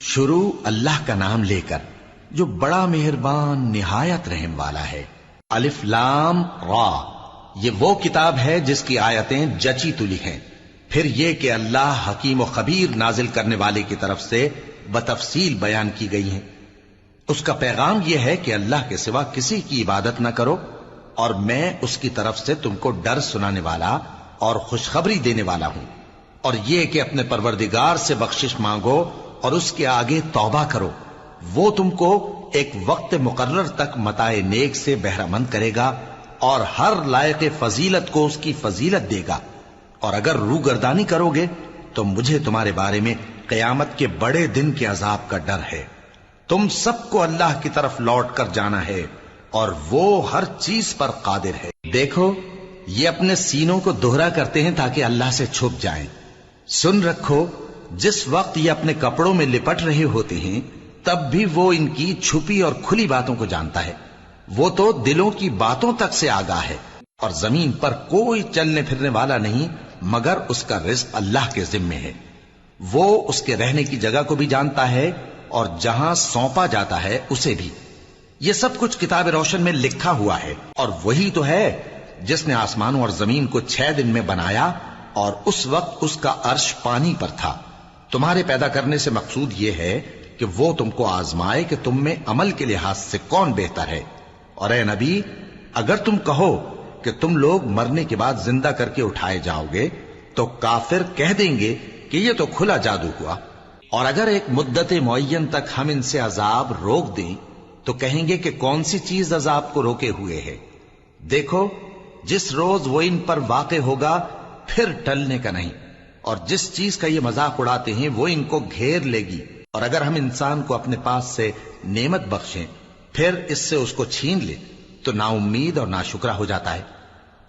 شروع اللہ کا نام لے کر جو بڑا مہربان نہایت رحم والا ہے۔ الف لام را، یہ وہ کتاب ہے جس کی آیتیں جچی تلی ہیں۔ پھر یہ کہ اللہ حکیم و خبیر نازل کرنے والے کی طرف سے بتفصیل بیان کی گئی ہیں۔ اس کا پیغام یہ ہے کہ اللہ کے سوا کسی کی عبادت نہ کرو، اور میں اس کی طرف سے تم کو ڈر سنانے والا اور خوشخبری دینے والا ہوں۔ اور یہ کہ اپنے پروردگار سے بخشش مانگو اور اس کے آگے توبہ کرو، وہ تم کو ایک وقت مقرر تک متاع نیک سے بہرہ مند کرے گا اور ہر لائق فضیلت کو اس کی فضیلت دے گا۔ اور اگر روگردانی کرو گے تو مجھے تمہارے بارے میں قیامت کے بڑے دن کے عذاب کا ڈر ہے۔ تم سب کو اللہ کی طرف لوٹ کر جانا ہے اور وہ ہر چیز پر قادر ہے۔ دیکھو، یہ اپنے سینوں کو دوہرا کرتے ہیں تاکہ اللہ سے چھپ جائیں۔ سن رکھو، جس وقت یہ اپنے کپڑوں میں لپٹ رہے ہوتے ہیں تب بھی وہ ان کی چھپی اور کھلی باتوں کو جانتا ہے۔ وہ تو دلوں کی باتوں تک سے آگاہ ہے، اور زمین پر کوئی چلنے پھرنے والا نہیں مگر اس کا رزق اللہ کے ذمے ہے۔ وہ اس کے رہنے کی جگہ کو بھی جانتا ہے اور جہاں سونپا جاتا ہے اسے بھی۔ یہ سب کچھ کتاب روشن میں لکھا ہوا ہے، اور وہی تو ہے جس نے آسمانوں اور زمین کو 6 دن میں بنایا، اور اس وقت اس کا عرش پانی پر تھا۔ تمہارے پیدا کرنے سے مقصود یہ ہے کہ وہ تم کو آزمائے کہ تم میں عمل کے لحاظ سے کون بہتر ہے۔ اور اے نبی، اگر تم کہو کہ تم لوگ مرنے کے بعد زندہ کر کے اٹھائے جاؤ گے تو کافر کہہ دیں گے کہ یہ تو کھلا جادو ہوا۔ اور اگر ایک مدت معین تک ہم ان سے عذاب روک دیں تو کہیں گے کہ کون سی چیز عذاب کو روکے ہوئے ہے۔ دیکھو، جس روز وہ ان پر واقع ہوگا پھر ٹلنے کا نہیں، اور جس چیز کا یہ مذاق اڑاتے ہیں وہ ان کو گھیر لے گی۔ اور اگر ہم انسان کو اپنے پاس سے نعمت بخشیں پھر اس سے اس کو چھین لے تو نا امید اور ناشکرا ہو جاتا ہے۔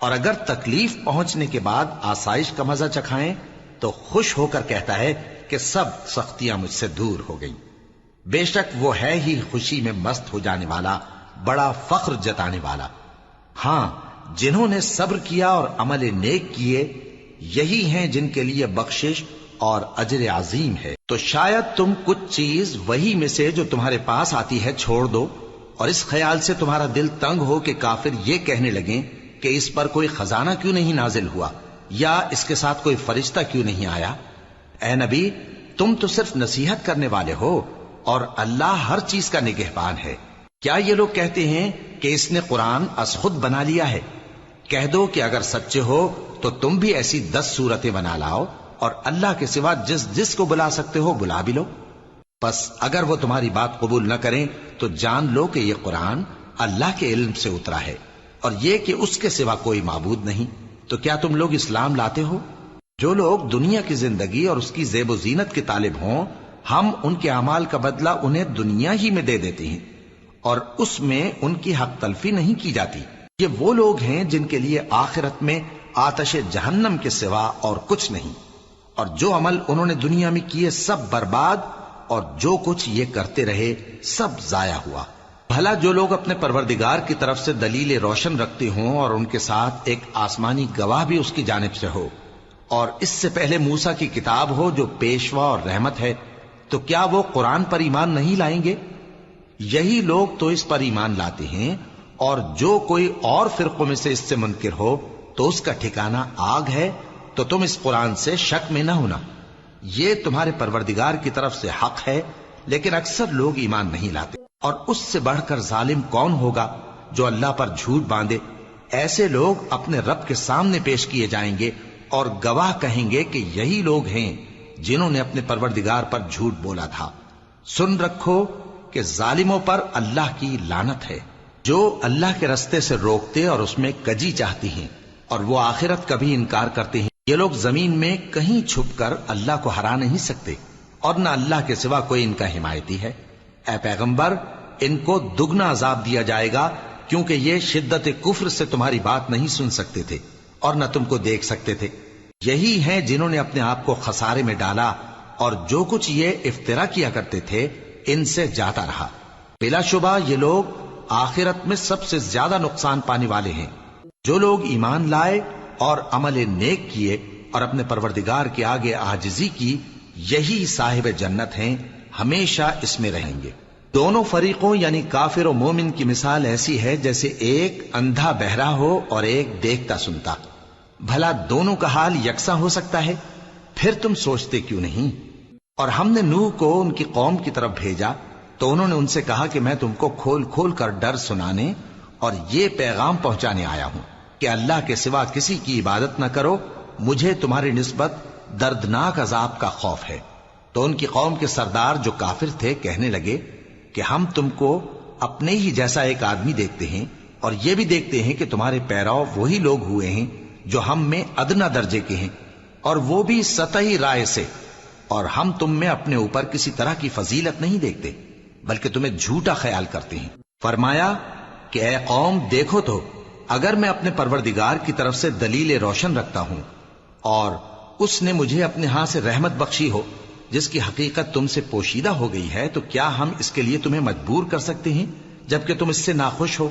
اور اگر تکلیف پہنچنے کے بعد آسائش کا مزہ چکھائیں تو خوش ہو کر کہتا ہے کہ سب سختیاں مجھ سے دور ہو گئیں۔ بے شک وہ ہے ہی خوشی میں مست ہو جانے والا، بڑا فخر جتانے والا۔ ہاں، جنہوں نے صبر کیا اور عمل نیک کیے، یہی ہیں جن کے لیے بخشش اور اجر عظیم ہے۔ تو شاید تم کچھ چیز وہی میں سے جو تمہارے پاس آتی ہے چھوڑ دو، اور اس خیال سے تمہارا دل تنگ ہو کہ کافر یہ کہنے لگیں کہ اس پر کوئی خزانہ کیوں نہیں نازل ہوا، یا اس کے ساتھ کوئی فرشتہ کیوں نہیں آیا۔ اے نبی، تم تو صرف نصیحت کرنے والے ہو، اور اللہ ہر چیز کا نگہبان ہے۔ کیا یہ لوگ کہتے ہیں کہ اس نے قرآن از خود بنا لیا ہے؟ کہہ دو کہ اگر سچے ہو تو تم بھی ایسی 10 صورتیں بنا لاؤ، اور اللہ کے سوا جس جس کو بلا سکتے ہو بلا بھی لو۔ پس اگر وہ تمہاری بات قبول نہ کریں تو جان لو کہ یہ قرآن اللہ کے علم سے اترا ہے، اور یہ کہ اس کے سوا کوئی معبود نہیں۔ تو کیا تم لوگ اسلام لاتے ہو؟ جو لوگ دنیا کی زندگی اور اس کی زیب و زینت کے طالب ہوں، ہم ان کے اعمال کا بدلہ انہیں دنیا ہی میں دے دیتے ہیں، اور اس میں ان کی حق تلفی نہیں کی جاتی۔ یہ وہ لوگ ہیں جن کے لیے آخرت میں آتش جہنم کے سوا اور کچھ نہیں، اور جو عمل انہوں نے دنیا میں کیے سب برباد، اور جو کچھ یہ کرتے رہے سب ضائع ہوا۔ بھلا جو لوگ اپنے پروردگار کی طرف سے دلیل روشن رکھتے ہوں اور ان کے ساتھ ایک آسمانی گواہ بھی اس کی جانب سے ہو، اور اس سے پہلے موسیٰ کی کتاب ہو جو پیشوا اور رحمت ہے، تو کیا وہ قرآن پر ایمان نہیں لائیں گے؟ یہی لوگ تو اس پر ایمان لاتے ہیں، اور جو کوئی اور فرقوں میں سے اس سے منکر ہو تو اس کا ٹھکانہ آگ ہے۔ تو تم اس قرآن سے شک میں نہ ہونا، یہ تمہارے پروردگار کی طرف سے حق ہے، لیکن اکثر لوگ ایمان نہیں لاتے۔ اور اس سے بڑھ کر ظالم کون ہوگا جو اللہ پر جھوٹ باندھے؟ ایسے لوگ اپنے رب کے سامنے پیش کیے جائیں گے اور گواہ کہیں گے کہ یہی لوگ ہیں جنہوں نے اپنے پروردگار پر جھوٹ بولا تھا۔ سن رکھو کہ ظالموں پر اللہ کی لعنت ہے، جو اللہ کے رستے سے روکتے اور اس میں کجی چاہتی ہیں، اور وہ آخرت کا بھی انکار کرتے ہیں۔ یہ لوگ زمین میں کہیں چھپ کر اللہ کو ہرا نہیں سکتے، اور نہ اللہ کے سوا کوئی ان کا حمایتی ہے۔ اے پیغمبر، ان کو دگنا عذاب دیا جائے گا، کیونکہ یہ شدت کفر سے تمہاری بات نہیں سن سکتے تھے اور نہ تم کو دیکھ سکتے تھے۔ یہی ہیں جنہوں نے اپنے آپ کو خسارے میں ڈالا، اور جو کچھ یہ افترا کیا کرتے تھے ان سے جاتا رہا۔ بلا شبہ یہ لوگ آخرت میں سب سے زیادہ نقصان پانے والے ہیں۔ جو لوگ ایمان لائے اور عمل نیک کیے اور اپنے پروردگار کے آگے عاجزی کی، یہی صاحب جنت ہیں، ہمیشہ اس میں رہیں گے۔ دونوں فریقوں یعنی کافر و مومن کی مثال ایسی ہے جیسے ایک اندھا بہرا ہو اور ایک دیکھتا سنتا۔ بھلا دونوں کا حال یکساں ہو سکتا ہے؟ پھر تم سوچتے کیوں نہیں؟ اور ہم نے نوح کو ان کی قوم کی طرف بھیجا تو انہوں نے ان سے کہا کہ میں تم کو کھول کھول کر ڈر سنانے اور یہ پیغام پہنچانے آیا ہوں کہ اللہ کے سوا کسی کی عبادت نہ کرو، مجھے تمہاری نسبت دردناک عذاب کا خوف ہے۔ تو ان کی قوم کے سردار جو کافر تھے کہنے لگے کہ ہم تم کو اپنے ہی جیسا ایک آدمی دیکھتے ہیں اور یہ بھی دیکھتے ہیں کہ تمہارے پیرو وہی لوگ ہوئے ہیں جو ہم میں ادنا درجے کے ہیں، اور وہ بھی سطحی رائے سے، اور ہم تم میں اپنے اوپر کسی طرح کی فضیلت نہیں دیکھتے بلکہ تمہیں جھوٹا خیال کرتے ہیں۔ فرمایا کہ اے قوم دیکھو تو، اگر میں اپنے پروردگار کی طرف سے دلیل روشن رکھتا ہوں اور اس نے مجھے اپنے ہاں سے رحمت بخشی ہو جس کی حقیقت تم سے پوشیدہ ہو گئی ہے، تو کیا ہم اس کے لیے تمہیں مجبور کر سکتے ہیں جبکہ تم اس سے ناخوش ہو؟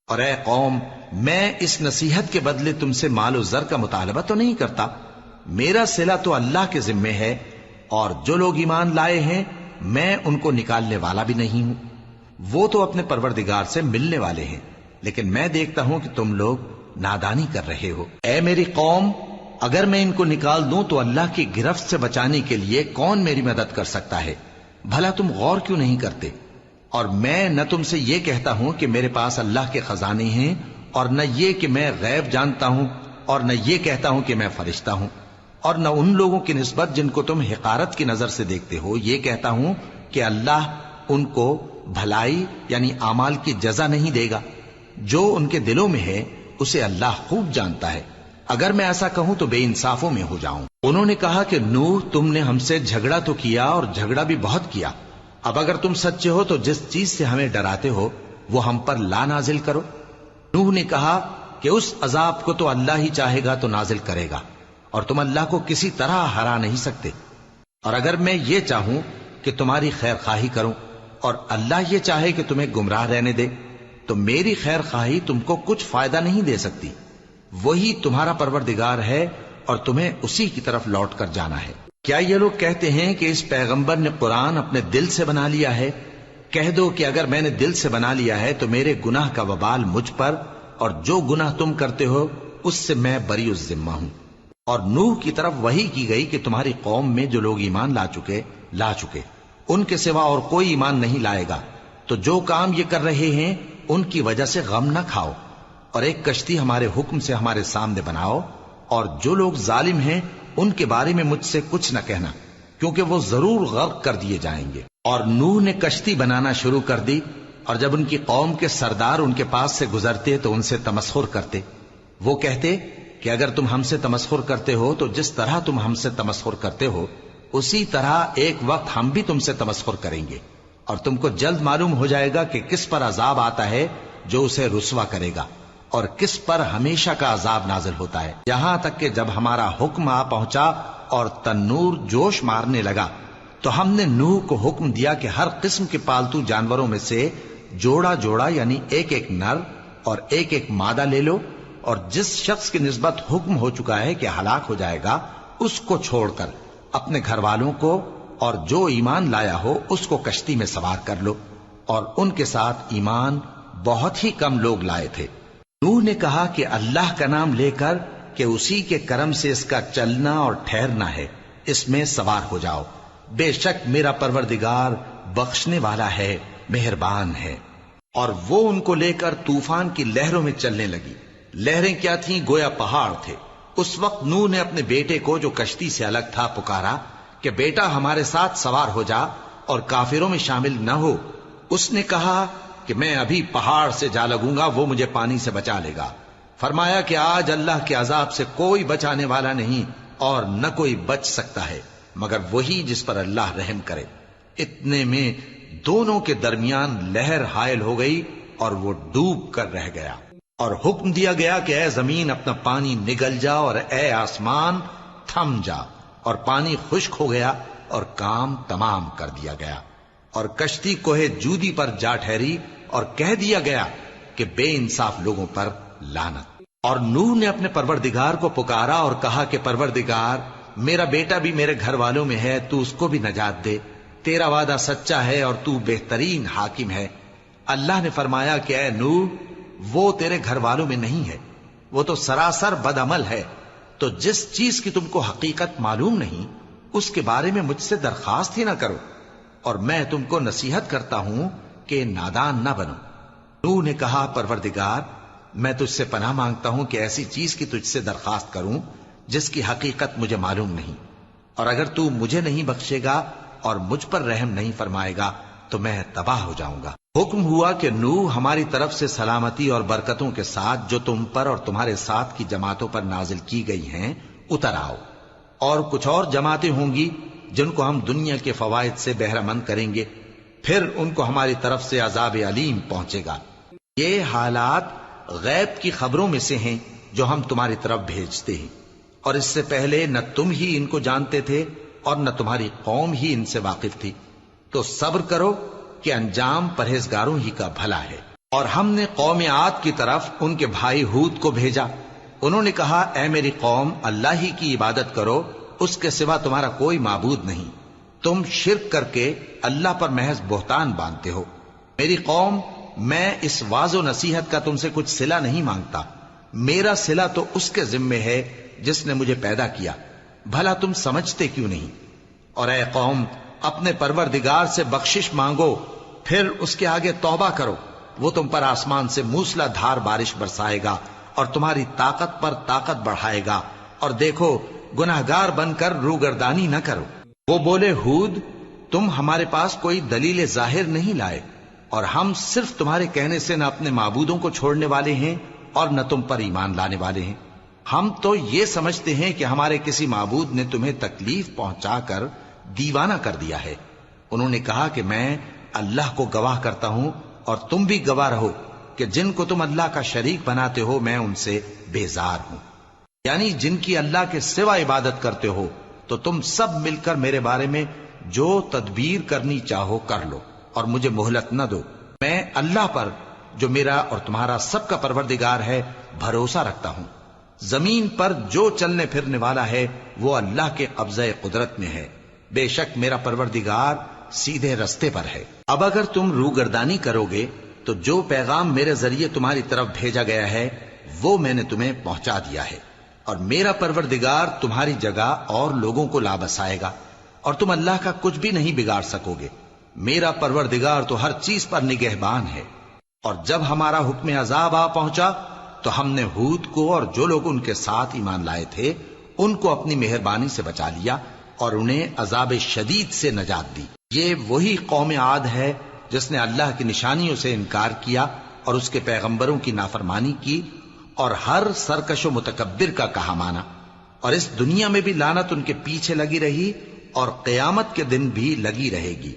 اور اے قوم، میں اس نصیحت کے بدلے تم سے مال و زر کا مطالبہ تو نہیں کرتا، میرا صلہ تو اللہ کے ذمے ہے، اور جو لوگ ایمان لائے ہیں میں ان کو نکالنے والا بھی نہیں ہوں، وہ تو اپنے پروردگار سے ملنے والے ہیں، لیکن میں دیکھتا ہوں کہ تم لوگ نادانی کر رہے ہو۔ اے میری قوم، اگر میں ان کو نکال دوں تو اللہ کی گرفت سے بچانے کے لیے کون میری مدد کر سکتا ہے؟ بھلا تم غور کیوں نہیں کرتے؟ اور میں نہ تم سے یہ کہتا ہوں کہ میرے پاس اللہ کے خزانے ہیں، اور نہ یہ کہ میں غیب جانتا ہوں، اور نہ یہ کہتا ہوں کہ میں فرشتہ ہوں، اور نہ ان لوگوں کی نسبت جن کو تم حقارت کی نظر سے دیکھتے ہو یہ کہتا ہوں کہ اللہ ان کو بھلائی یعنی اعمال کی جزا نہیں دے گا۔ جو ان کے دلوں میں ہے اسے اللہ خوب جانتا ہے، اگر میں ایسا کہوں تو بے انصافوں میں ہو جاؤں۔ انہوں نے کہا کہ نوح، تم نے ہم سے جھگڑا تو کیا اور جھگڑا بھی بہت کیا، اب اگر تم سچے ہو تو جس چیز سے ہمیں ڈراتے ہو وہ ہم پر لا نازل کرو۔ نوح نے کہا کہ اس عذاب کو تو اللہ ہی چاہے گا تو نازل کرے گا، اور تم اللہ کو کسی طرح ہرا نہیں سکتے، اور اگر میں یہ چاہوں کہ تمہاری خیر خواہی کروں اور اللہ یہ چاہے کہ تمہیں گمراہ رہنے دے تو میری خیر خواہی تم کو کچھ فائدہ نہیں دے سکتی۔ وہی تمہارا پروردگار ہے اور تمہیں اسی کی طرف لوٹ کر جانا ہے۔ کیا یہ لوگ کہتے ہیں کہ اس پیغمبر نے قرآن اپنے دل سے بنا لیا ہے؟ کہہ دو کہ اگر میں نے دل سے بنا لیا ہے تو میرے گناہ کا وبال مجھ پر، اور جو گناہ تم کرتے ہو اس سے میں بری الذمہ ہوں۔ اور نوح کی طرف وحی کی گئی کہ تمہاری قوم میں جو لوگ ایمان لا چکے ان کے سوا اور کوئی ایمان نہیں لائے گا، تو جو کام یہ کر رہے ہیں ان کی وجہ سے غم نہ کھاؤ، اور ایک کشتی ہمارے حکم سے ہمارے سامنے بناؤ، اور جو لوگ ظالم ہیں ان کے بارے میں مجھ سے کچھ نہ کہنا، کیونکہ وہ ضرور غرق کر دیے جائیں گے۔ اور نوح نے کشتی بنانا شروع کر دی، اور جب ان کی قوم کے سردار ان کے پاس سے گزرتے تو ان سے تمسخر کرتے۔ وہ کہتے کہ اگر تم ہم سے تمسخر کرتے ہو تو جس طرح تم ہم سے تمسخر کرتے ہو اسی طرح ایک وقت ہم بھی تم سے تمسخر کریں گے، اور تم کو جلد معلوم ہو جائے گا کہ کس پر عذاب آتا ہے جو اسے رسوا کرے گا، اور کس پر ہمیشہ کا عذاب نازل ہوتا ہے، یہاں تک کہ جب ہمارا حکم آ پہنچا اور تنور جوش مارنے لگا تو ہم نے نوح کو حکم دیا کہ ہر قسم کے پالتو جانوروں میں سے جوڑا جوڑا یعنی ایک ایک نر اور ایک ایک مادہ لے لو، اور جس شخص کی نسبت حکم ہو چکا ہے کہ ہلاک ہو جائے گا اس کو چھوڑ کر اپنے گھر والوں کو اور جو ایمان لایا ہو اس کو کشتی میں سوار کر لو، اور ان کے ساتھ ایمان بہت ہی کم لوگ لائے تھے۔ نوح نے کہا کہ اللہ کا نام لے کر کہ اسی کے کرم سے اس کا چلنا اور ٹھہرنا ہے، اس میں سوار ہو جاؤ، بے شک میرا پروردگار بخشنے والا ہے، مہربان ہے۔ اور وہ ان کو لے کر طوفان کی لہروں میں چلنے لگی۔ لہریں کیا تھیں؟ گویا پہاڑ تھے۔ اس وقت نوح نے اپنے بیٹے کو جو کشتی سے الگ تھا پکارا کہ بیٹا ہمارے ساتھ سوار ہو جا اور کافروں میں شامل نہ ہو۔ اس نے کہا کہ میں ابھی پہاڑ سے جا لگوں گا، وہ مجھے پانی سے بچا لے گا۔ فرمایا کہ آج اللہ کے عذاب سے کوئی بچانے والا نہیں اور نہ کوئی بچ سکتا ہے مگر وہی جس پر اللہ رحم کرے۔ اتنے میں دونوں کے درمیان لہر حائل ہو گئی اور وہ ڈوب کر رہ گیا، اور حکم دیا گیا کہ اے زمین اپنا پانی نگل جا اور اے آسمان تھم جا، اور پانی خشک ہو گیا اور کام تمام کر دیا گیا، اور کشتی کوہ جودی پر جا ٹھہری، اور کہہ دیا گیا کہ بے انصاف لوگوں پر لعنت۔ اور نوح نے اپنے پروردگار کو پکارا اور کہا کہ پروردگار، میرا بیٹا بھی میرے گھر والوں میں ہے، تو اس کو بھی نجات دے، تیرا وعدہ سچا ہے اور تو بہترین حاکم ہے۔ اللہ نے فرمایا کہ اے نوح، وہ تیرے گھر والوں میں نہیں ہے، وہ تو سراسر بد عمل ہے، تو جس چیز کی تم کو حقیقت معلوم نہیں اس کے بارے میں مجھ سے درخواست ہی نہ کرو، اور میں تم کو نصیحت کرتا ہوں کہ نادان نہ بنو۔ نوح نے کہا پروردگار، میں تجھ سے پناہ مانگتا ہوں کہ ایسی چیز کی تجھ سے درخواست کروں جس کی حقیقت مجھے معلوم نہیں، اور اگر تو مجھے نہیں بخشے گا اور مجھ پر رحم نہیں فرمائے گا تو میں تباہ ہو جاؤں گا۔ حکم ہوا کہ نوح ہماری طرف سے سلامتی اور برکتوں کے ساتھ جو تم پر اور تمہارے ساتھ کی جماعتوں پر نازل کی گئی ہیں اتر آؤ، اور کچھ اور جماعتیں ہوں گی جن کو ہم دنیا کے فوائد سے بہرہ مند کریں گے، پھر ان کو ہماری طرف سے عذاب علیم پہنچے گا۔ یہ حالات غیب کی خبروں میں سے ہیں جو ہم تمہاری طرف بھیجتے ہیں، اور اس سے پہلے نہ تم ہی ان کو جانتے تھے اور نہ تمہاری قوم ہی ان سے واقف تھی، تو صبر کرو کہ انجام پرہیزگاروں ہی کا بھلا ہے۔ اور ہم نے قوم عاد کی طرف ان کے بھائی ہود کو بھیجا، انہوں نے کہا اے میری قوم، اللہ ہی کی عبادت کرو، اس کے سوا تمہارا کوئی معبود نہیں، تم شرک کر کے اللہ پر محض بہتان باندھتے ہو۔ میری قوم، میں اس واعظ و نصیحت کا تم سے کچھ صلہ نہیں مانگتا، میرا صلہ تو اس کے ذمے ہے جس نے مجھے پیدا کیا، بھلا تم سمجھتے کیوں نہیں؟ اور اے قوم، اپنے پروردگار سے بخشش مانگو، پھر اس کے آگے توبہ کرو، وہ تم پر آسمان سے موسلا دھار بارش برسائے گا اور تمہاری طاقت پر طاقت بڑھائے گا، اور دیکھو گناہگار بن کر روگردانی نہ کرو۔ وہ بولے ہود، تم ہمارے پاس کوئی دلیل ظاہر نہیں لائے، اور ہم صرف تمہارے کہنے سے نہ اپنے معبودوں کو چھوڑنے والے ہیں اور نہ تم پر ایمان لانے والے ہیں، ہم تو یہ سمجھتے ہیں کہ ہمارے کسی معبود نے تمہیں تکلیف پہنچا کر دیوانہ کر دیا ہے۔ انہوں نے کہا کہ میں اللہ کو گواہ کرتا ہوں اور تم بھی گواہ رہو کہ جن کو تم اللہ کا شریک بناتے ہو میں ان سے بیزار ہوں، یعنی جن کی اللہ کے سوا عبادت کرتے ہو، تو تم سب مل کر میرے بارے میں جو تدبیر کرنی چاہو کر لو اور مجھے مہلت نہ دو۔ میں اللہ پر جو میرا اور تمہارا سب کا پروردگار ہے بھروسہ رکھتا ہوں۔ زمین پر جو چلنے پھرنے والا ہے وہ اللہ کے قبضہ قدرت میں ہے، بے شک میرا پروردگار سیدھے رستے پر ہے۔ اب اگر تم روگردانی کرو گے تو جو پیغام میرے ذریعے تمہاری طرف بھیجا گیا ہے وہ میں نے تمہیں پہنچا دیا ہے، اور میرا پروردگار تمہاری جگہ اور لوگوں کو لا بسائے گا، اور تم اللہ کا کچھ بھی نہیں بگاڑ سکو گے۔ میرا پروردگار تو ہر چیز پر نگہبان ہے۔ اور جب ہمارا حکم عذاب آ پہنچا تو ہم نے ہود کو اور جو لوگ ان کے ساتھ ایمان لائے تھے ان کو اپنی مہربانی سے بچا لیا اور انہیں عذاب شدید سے نجات دی۔ یہ وہی قوم عاد ہے جس نے اللہ کی نشانیوں سے انکار کیا اور اس کے پیغمبروں کی نافرمانی کی اور ہر سرکش و متکبر کا کہا مانا، اور اس دنیا میں بھی لعنت ان کے پیچھے لگی رہی اور قیامت کے دن بھی لگی رہے گی۔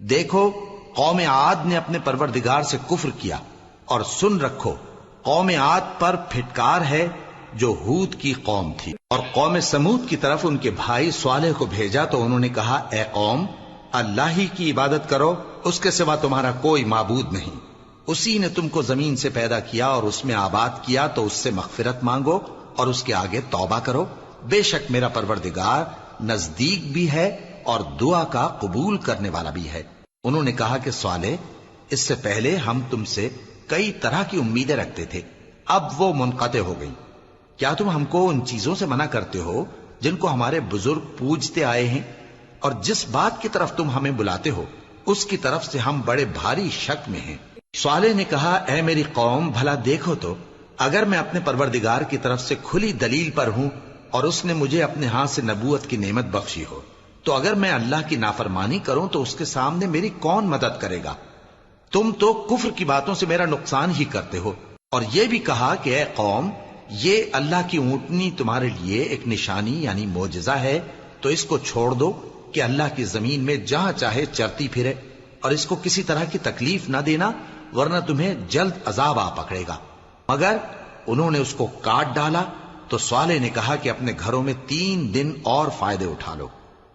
دیکھو قوم عاد نے اپنے پروردگار سے کفر کیا، اور سن رکھو قوم عاد پر پھٹکار ہے جو ہود کی قوم تھی۔ اور قوم سمود کی طرف ان کے بھائی صالح کو بھیجا تو انہوں نے کہا اے قوم، اللہ ہی کی عبادت کرو، اس کے سوا تمہارا کوئی معبود نہیں، اسی نے تم کو زمین سے پیدا کیا اور اس میں آباد کیا، تو اس سے مغفرت مانگو اور اس کے آگے توبہ کرو، بے شک میرا پروردگار نزدیک بھی ہے اور دعا کا قبول کرنے والا بھی ہے۔ انہوں نے کہا کہ صالح، اس سے پہلے ہم تم سے کئی طرح کی امیدیں رکھتے تھے، اب وہ منقطع ہو گئی، کیا تم ہم کو ان چیزوں سے منع کرتے ہو جن کو ہمارے بزرگ پوجتے آئے ہیں؟ اور جس بات کی طرف تم ہمیں بلاتے ہو اس کی طرف سے ہم بڑے بھاری شک میں ہیں۔ صالح نے کہا اے میری قوم، بھلا دیکھو تو اگر میں اپنے پروردگار کی طرف سے کھلی دلیل پر ہوں اور اس نے مجھے اپنے ہاتھ سے نبوت کی نعمت بخشی ہو، تو اگر میں اللہ کی نافرمانی کروں تو اس کے سامنے میری کون مدد کرے گا؟ تم تو کفر کی باتوں سے میرا نقصان ہی کرتے ہو۔ اور یہ بھی کہا کہ اے قوم، یہ اللہ کی اونٹنی تمہارے لیے ایک نشانی یعنی معجزہ ہے، تو اس کو چھوڑ دو کہ اللہ کی زمین میں جہاں چاہے چرتی پھرے، اور اس کو کسی طرح کی تکلیف نہ دینا ورنہ تمہیں جلد عذاب آ پکڑے گا۔ مگر انہوں نے اس کو کاٹ ڈالا تو صالح نے کہا کہ اپنے گھروں میں 3 دن اور فائدے اٹھا لو،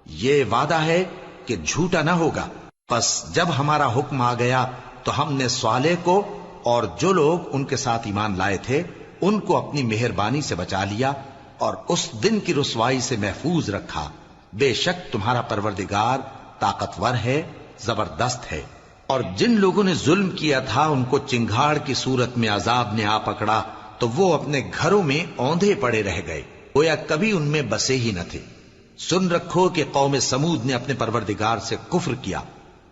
یہ وعدہ ہے کہ جھوٹا نہ ہوگا۔ پس جب ہمارا حکم آ گیا تو ہم نے صالح کو اور جو لوگ ان کے ساتھ ایمان لائے تھے ان کو اپنی مہربانی سے بچا لیا اور اس دن کی رسوائی سے محفوظ رکھا، بے شک تمہارا پروردگار طاقتور ہے، زبردست ہے۔ اور جن لوگوں نے ظلم کیا تھا ان کو چنگھاڑ کی صورت میں عذاب نے آ پکڑا تو وہ اپنے گھروں میں اوندھے پڑے رہ گئے، گویا کبھی ان میں بسے ہی نہ تھے۔ سن رکھو کہ قوم سمود نے اپنے پروردگار سے کفر کیا،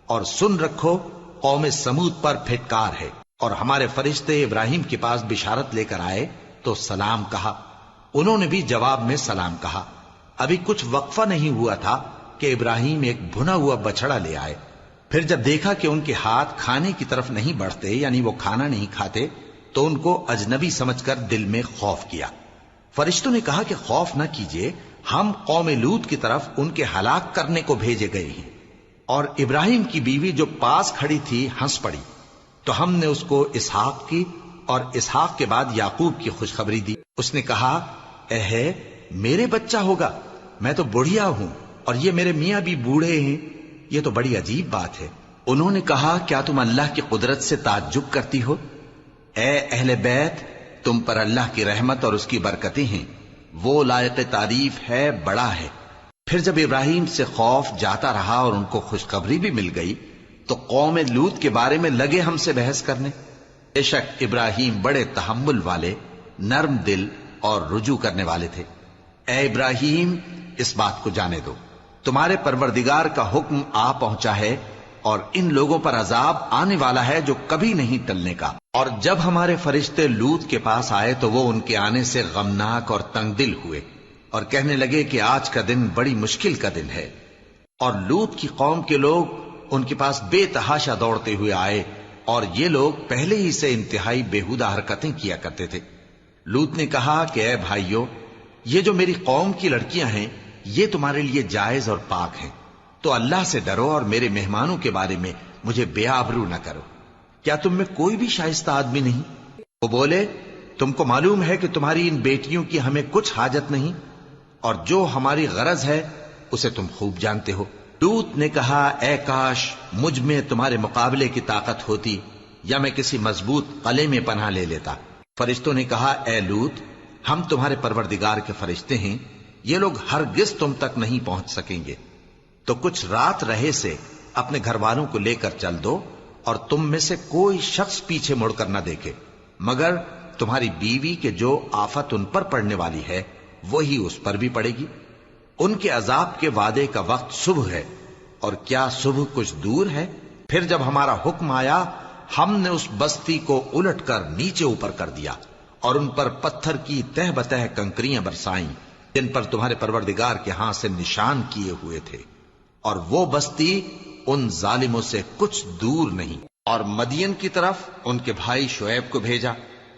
اور سن رکھو قوم سمود پر پھٹکار ہے۔ اور ہمارے فرشتے ابراہیم کے پاس بشارت لے کر آئے تو سلام کہا، انہوں نے بھی جواب میں سلام کہا۔ ابھی کچھ وقفہ نہیں ہوا تھا کہ ابراہیم ایک بھنا ہوا بچڑا لے آئے۔ پھر جب دیکھا کہ ان کے ہاتھ کھانے کی طرف نہیں بڑھتے، یعنی وہ کھانا نہیں کھاتے، تو ان کو اجنبی سمجھ کر دل میں خوف کیا۔ فرشتوں نے کہا کہ خوف نہ کیجیے، ہم قوم لوط کی طرف ان کے ہلاک کرنے کو بھیجے گئے ہیں۔ اور ابراہیم کی بیوی جو پاس کھڑی تھی ہنس پڑی، تو ہم نے اس کو اسحاق کی اور اسحاق کے بعد یعقوب کی خوشخبری دی۔ اس نے کہا، اے میرے بچہ ہوگا، میں تو بڑھیا ہوں اور یہ میرے میاں بھی بوڑھے ہیں، یہ تو بڑی عجیب بات ہے۔ انہوں نے کہا، کیا تم اللہ کی قدرت سے تعجب کرتی ہو؟ اے اہل بیت، تم پر اللہ کی رحمت اور اس کی برکتیں ہیں، وہ لائق تعریف ہے، بڑا ہے۔ پھر جب ابراہیم سے خوف جاتا رہا اور ان کو خوشخبری بھی مل گئی تو قوم لوط کے بارے میں لگے ہم سے بحث کرنے۔ بے شک ابراہیم بڑے تحمل والے، نرم دل اور رجوع کرنے والے تھے۔ اے ابراہیم، اس بات کو جانے دو، تمہارے پروردگار کا حکم آ پہنچا ہے اور ان لوگوں پر عذاب آنے والا ہے جو کبھی نہیں ٹلنے کا۔ اور جب ہمارے فرشتے لوط کے پاس آئے تو وہ ان کے آنے سے غمناک اور تنگ دل ہوئے اور کہنے لگے کہ آج کا دن بڑی مشکل کا دن ہے۔ اور لوط کی قوم کے لوگ ان کے پاس بے تحاشا دوڑتے ہوئے آئے، اور یہ لوگ پہلے ہی سے انتہائی بےہودہ حرکتیں کیا کرتے تھے۔ لوط نے کہا کہ اے بھائیو، یہ جو میری قوم کی لڑکیاں ہیں یہ تمہارے لیے جائز اور پاک ہیں، تو اللہ سے ڈرو اور میرے مہمانوں کے بارے میں مجھے بے آبرو نہ کرو۔ کیا تم میں کوئی بھی شائستہ آدمی نہیں؟ وہ بولے، تم کو معلوم ہے کہ تمہاری ان بیٹیوں کی ہمیں کچھ حاجت نہیں، اور جو ہماری غرض ہے اسے تم خوب جانتے ہو۔ لوط نے کہا، اے کاش مجھ میں تمہارے مقابلے کی طاقت ہوتی، یا میں کسی مضبوط قلعے میں پناہ لے لیتا۔ فرشتوں نے کہا، اے لوط، ہم تمہارے پروردگار کے فرشتے ہیں، یہ لوگ ہرگز تم تک نہیں پہنچ سکیں گے، تو کچھ رات رہے سے اپنے گھر والوں کو لے کر چل دو، اور تم میں سے کوئی شخص پیچھے مڑ کر نہ دیکھے، مگر تمہاری بیوی کے جو آفت ان پر پڑنے والی ہے وہی اس پر بھی پڑے گی۔ ان کے عذاب کے وعدے کا وقت صبح ہے، اور کیا صبح کچھ دور ہے؟ پھر جب ہمارا حکم آیا ہم نے اس بستی کو الٹ کر نیچے اوپر کر دیا، اور ان پر پتھر کی تہ بتہ کنکریاں برسائیں جن پر تمہارے پروردگار کے ہاں سے نشان کیے ہوئے تھے، اور وہ بستی ان ظالموں سے کچھ دور نہیں۔ اور مدین کی طرف ان کے بھائی شعیب کو بھیجا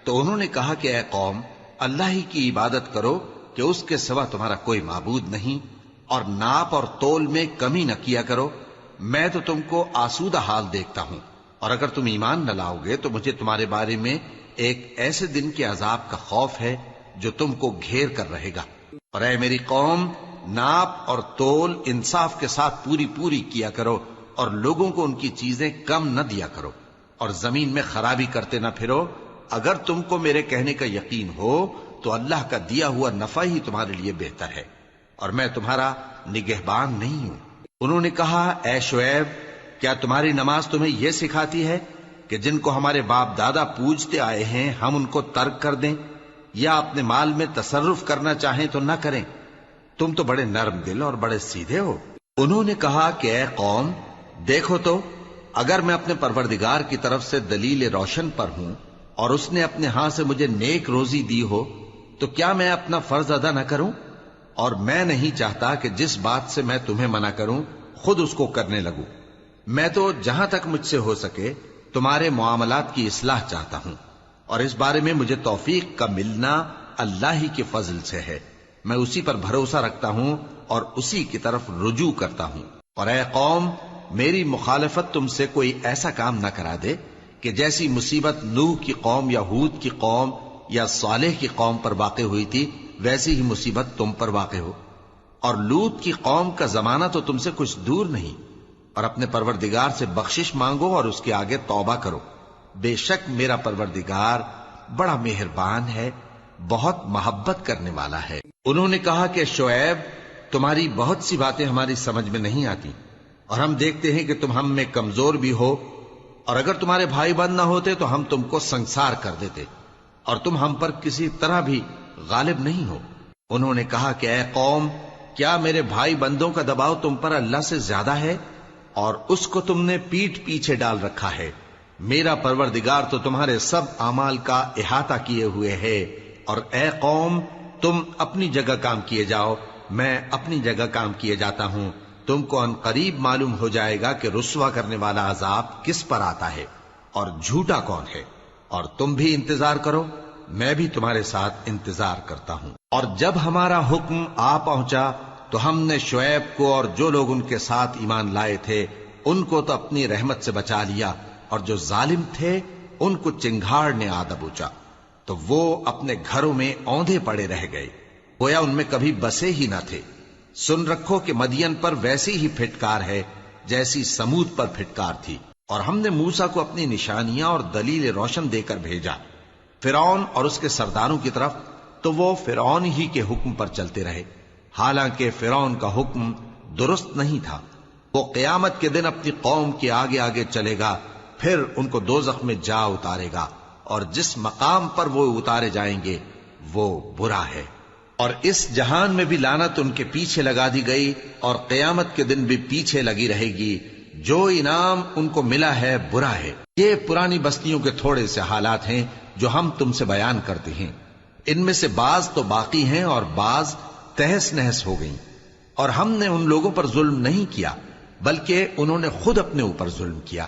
تو انہوں نے کہا کہ اے قوم، اللہ ہی کی عبادت کرو کہ اس کے سوا تمہارا کوئی معبود نہیں، اور ناپ اور تول میں کمی نہ کیا کرو، میں تو تم کو آسودہ حال دیکھتا ہوں، اور اگر تم ایمان نہ لاؤ گے تو مجھے تمہارے بارے میں ایک ایسے دن کے عذاب کا خوف ہے جو تم کو گھیر کر رہے گا۔ اور اے میری قوم، ناپ اور تول انصاف کے ساتھ پوری کیا کرو، اور لوگوں کو ان کی چیزیں کم نہ دیا کرو، اور زمین میں خرابی کرتے نہ پھرو۔ اگر تم کو میرے کہنے کا یقین ہو تو اللہ کا دیا ہوا نفع ہی تمہارے لیے بہتر ہے، اور میں تمہارا نگہبان نہیں ہوں۔ انہوں نے کہا، اے شعیب، کیا تمہاری نماز تمہیں یہ سکھاتی ہے کہ جن کو ہمارے باپ دادا پوجتے آئے ہیں ہم ان کو ترک کر دیں، یا اپنے مال میں تصرف کرنا چاہیں تو نہ کریں؟ تم تو بڑے نرم دل اور بڑے سیدھے ہو۔ انہوں نے کہا کہ اے قوم، دیکھو تو، اگر میں اپنے پروردگار کی طرف سے دلیل روشن پر ہوں اور اس نے اپنے ہاں سے مجھے نیک روزی دی ہو تو کیا میں اپنا فرض ادا نہ کروں؟ اور میں نہیں چاہتا کہ جس بات سے میں تمہیں منع کروں خود اس کو کرنے لگوں۔ میں تو جہاں تک مجھ سے ہو سکے تمہارے معاملات کی اصلاح چاہتا ہوں، اور اس بارے میں مجھے توفیق کا ملنا اللہ ہی کے فضل سے ہے۔ میں اسی پر بھروسہ رکھتا ہوں اور اسی کی طرف رجوع کرتا ہوں۔ اور اے قوم، میری مخالفت تم سے کوئی ایسا کام نہ کرا دے کہ جیسی مصیبت نوح کی قوم یا ہود کی قوم یا صالح کی قوم پر واقع ہوئی تھی ویسی ہی مصیبت تم پر واقع ہو۔ اور لوط کی قوم کا زمانہ تو تم سے کچھ دور نہیں، اور اپنے پروردگار سے بخشش مانگو اور اس کے آگے توبہ کرو، بے شک میرا پروردگار بڑا مہربان ہے، بہت محبت کرنے والا ہے۔ انہوں نے کہا کہ شعیب، تمہاری بہت سی باتیں ہماری سمجھ میں نہیں آتی، اور ہم دیکھتے ہیں کہ تم ہم میں کمزور بھی ہو، اور اگر تمہارے بھائی بند نہ ہوتے تو ہم تم کو سنسار کر دیتے، اور تم ہم پر کسی طرح بھی غالب نہیں ہو۔ انہوں نے کہا کہ اے قوم، کیا میرے بھائی بندوں کا دباؤ تم پر اللہ سے زیادہ ہے، اور اس کو تم نے پیٹھ پیچھے ڈال رکھا ہے؟ میرا پروردگار تو تمہارے سب اعمال کا احاطہ کیے ہوئے ہے۔ اور اے قوم، تم اپنی جگہ کام کیے جاؤ، میں اپنی جگہ کام کیے جاتا ہوں۔ تم کو ان قریب معلوم ہو جائے گا کہ رسوا کرنے والا عذاب کس پر آتا ہے اور جھوٹا کون ہے۔ اور تم بھی انتظار کرو، میں بھی تمہارے ساتھ انتظار کرتا ہوں۔ اور جب ہمارا حکم آ پہنچا تو ہم نے شعیب کو اور جو لوگ ان کے ساتھ ایمان لائے تھے ان کو تو اپنی رحمت سے بچا لیا، اور جو ظالم تھے ان کو چنگھاڑ نے آ دبوچا، تو وہ اپنے گھروں میں اوندھے پڑے رہ گئے، گویا ان میں کبھی بسے ہی نہ تھے۔ سن رکھو کہ مدین پر ویسی ہی پھٹکار ہے جیسی سمود پر پھٹکار تھی۔ اور ہم نے موسیٰ کو اپنی نشانیاں اور دلیل روشن دے کر بھیجا فرعون اور اس کے سرداروں کی طرف، تو وہ فرعون ہی کے حکم پر چلتے رہے، حالانکہ فرعون کا حکم درست نہیں تھا۔ وہ قیامت کے دن اپنی قوم کے آگے آگے چلے گا، پھر ان کو دوزخ میں جا اتارے گا، اور جس مقام پر وہ اتارے جائیں گے وہ برا ہے۔ اور اس جہان میں بھی لعنت ان کے پیچھے لگا دی گئی، اور قیامت کے دن بھی پیچھے لگی رہے گی۔ جو انعام ان کو ملا ہے برا ہے۔ یہ پرانی بستیوں کے تھوڑے سے حالات ہیں جو ہم تم سے بیان کرتے ہیں، ان میں سے بعض تو باقی ہیں اور بعض تہس نہس ہو گئیں۔ اور ہم نے ان لوگوں پر ظلم نہیں کیا بلکہ انہوں نے خود اپنے اوپر ظلم کیا۔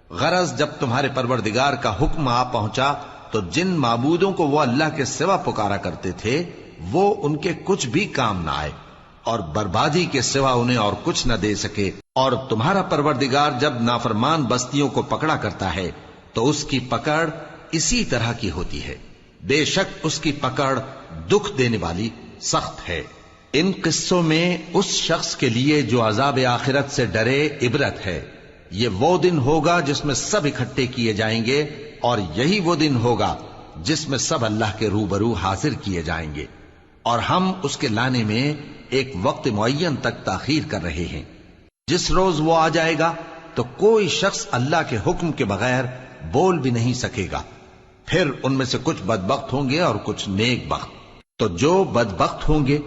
غرض جب تمہارے پروردگار کا حکم آ پہنچا تو جن معبودوں کو وہ اللہ کے سوا پکارا کرتے تھے وہ ان کے کچھ بھی کام نہ آئے، اور بربادی کے سوا انہیں اور کچھ نہ دے سکے۔ اور تمہارا پروردگار جب نافرمان بستیوں کو پکڑا کرتا ہے تو اس کی پکڑ اسی طرح کی ہوتی ہے، بے شک اس کی پکڑ دکھ دینے والی سخت ہے۔ ان قصوں میں اس شخص کے لیے جو عذاب آخرت سے ڈرے عبرت ہے۔ یہ وہ دن ہوگا جس میں سب اکٹھے کیے جائیں گے، اور یہی وہ دن ہوگا جس میں سب اللہ کے روبرو حاضر کیے جائیں گے، اور ہم اس کے لانے میں ایک وقت معین تک تاخیر کر رہے ہیں۔ جس روز وہ آ جائے گا تو کوئی شخص اللہ کے حکم کے بغیر بول بھی نہیں سکے گا۔ پھر ان میں سے کچھ بدبخت ہوں گے اور کچھ نیک بخت۔ تو جو بدبخت ہوں گے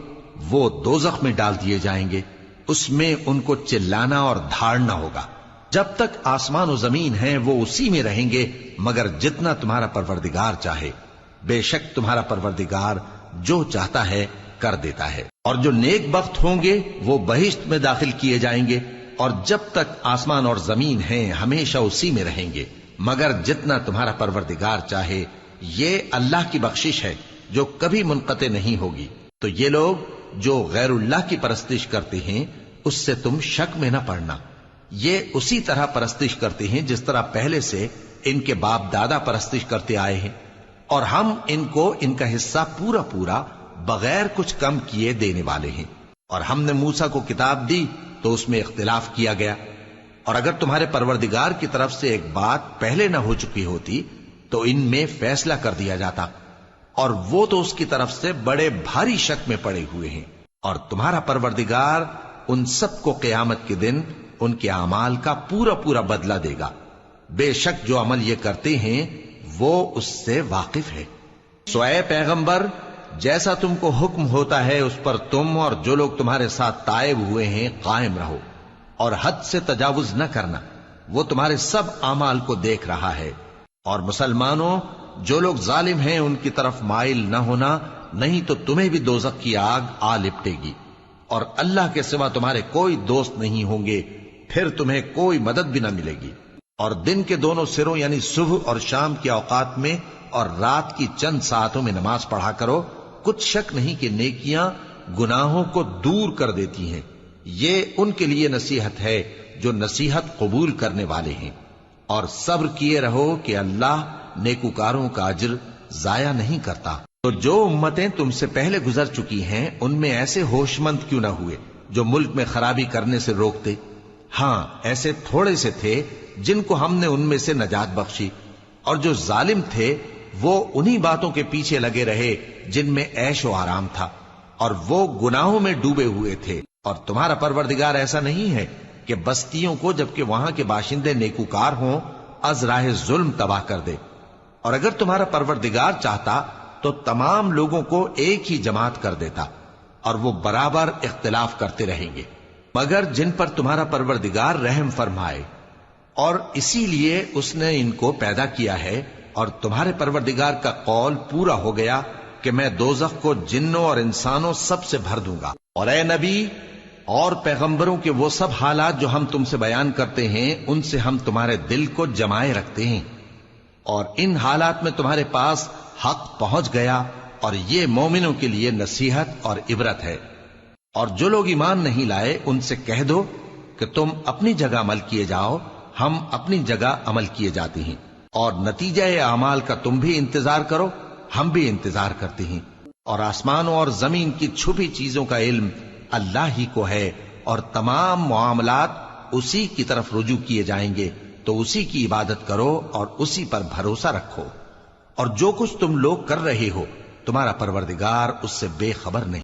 وہ دوزخ میں ڈال دیے جائیں گے، اس میں ان کو چلانا اور دھاڑنا ہوگا۔ جب تک آسمان و زمین ہیں وہ اسی میں رہیں گے مگر جتنا تمہارا پروردگار چاہے۔ بے شک تمہارا پروردگار جو چاہتا ہے کر دیتا ہے۔ اور جو نیک بخت ہوں گے وہ بہشت میں داخل کیے جائیں گے، اور جب تک آسمان اور زمین ہیں ہمیشہ اسی میں رہیں گے مگر جتنا تمہارا پروردگار چاہے۔ یہ اللہ کی بخشش ہے جو کبھی منقطع نہیں ہوگی۔ تو یہ لوگ جو غیر اللہ کی پرستش کرتے ہیں اس سے تم شک میں نہ پڑنا۔ یہ اسی طرح پرستش کرتے ہیں جس طرح پہلے سے ان کے باپ دادا پرستش کرتے آئے ہیں، اور ہم ان کو ان کا حصہ پورا پورا بغیر کچھ کم کیے دینے والے ہیں۔ اور ہم نے موسیٰ کو کتاب دی تو اس میں اختلاف کیا گیا، اور اگر تمہارے پروردگار کی طرف سے ایک بات پہلے نہ ہو چکی ہوتی تو ان میں فیصلہ کر دیا جاتا، اور وہ تو اس کی طرف سے بڑے بھاری شک میں پڑے ہوئے ہیں۔ اور تمہارا پروردگار ان سب کو قیامت کے دن ان کے اعمال کا پورا پورا بدلہ دے گا۔ بے شک جو عمل یہ کرتے ہیں وہ اس سے واقف ہے۔ سو اے پیغمبر، جیسا تم کو حکم ہوتا ہے اس پر تم اور جو لوگ تمہارے ساتھ تائب ہوئے ہیں قائم رہو، اور حد سے تجاوز نہ کرنا، وہ تمہارے سب اعمال کو دیکھ رہا ہے۔ اور مسلمانوں، جو لوگ ظالم ہیں ان کی طرف مائل نہ ہونا، نہیں تو تمہیں بھی دوزخ کی آگ آ لپٹے گی، اور اللہ کے سوا تمہارے کوئی دوست نہیں ہوں گے، پھر تمہیں کوئی مدد بھی نہ ملے گی۔ اور دن کے دونوں سروں یعنی صبح اور شام کے اوقات میں اور رات کی چند ساعتوں میں نماز پڑھا کرو، کچھ شک نہیں کہ نیکیاں گناہوں کو دور کر دیتی ہیں۔ یہ ان کے لیے نصیحت ہے جو نصیحت قبول کرنے والے ہیں۔ اور صبر کیے رہو کہ اللہ نیکوکاروں کا اجر ضائع نہیں کرتا۔ تو جو امتیں تم سے پہلے گزر چکی ہیں ان میں ایسے ہوش مند کیوں نہ ہوئے جو ملک میں خرابی کرنے سے روکتے؟ ہاں، ایسے تھوڑے سے تھے جن کو ہم نے ان میں سے نجات بخشی، اور جو ظالم تھے وہ انہی باتوں کے پیچھے لگے رہے جن میں عیش و آرام تھا، اور وہ گناہوں میں ڈوبے ہوئے تھے۔ اور تمہارا پروردگار ایسا نہیں ہے کہ بستیوں کو جبکہ وہاں کے باشندے نیکوکار ہوں از راہ ظلم تباہ کر دے. اور اگر تمہارا پروردگار چاہتا تو تمام لوگوں کو ایک ہی جماعت کر دیتا اور وہ برابر اختلاف کرتے رہیں گے، مگر جن پر تمہارا پروردگار رحم فرمائے. اور اسی لیے اس نے ان کو پیدا کیا ہے، اور تمہارے پروردگار کا قول پورا ہو گیا کہ میں دوزخ کو جنوں اور انسانوں سب سے بھر دوں گا. اور اے نبی اور پیغمبروں کے وہ سب حالات جو ہم تم سے بیان کرتے ہیں ان سے ہم تمہارے دل کو جمائے رکھتے ہیں، اور ان حالات میں تمہارے پاس حق پہنچ گیا، اور یہ مومنوں کے لیے نصیحت اور عبرت ہے. اور جو لوگ ایمان نہیں لائے ان سے کہہ دو کہ تم اپنی جگہ عمل کیے جاؤ، ہم اپنی جگہ عمل کیے جاتے ہیں، اور نتیجہ اعمال کا تم بھی انتظار کرو، ہم بھی انتظار کرتے ہیں. اور آسمانوں اور زمین کی چھپی چیزوں کا علم اللہ ہی کو ہے، اور تمام معاملات اسی کی طرف رجوع کیے جائیں گے، تو اسی کی عبادت کرو اور اسی پر بھروسہ رکھو. اور جو کچھ تم لوگ کر رہے ہو تمہارا پروردگار اس سے بے خبر نہیں.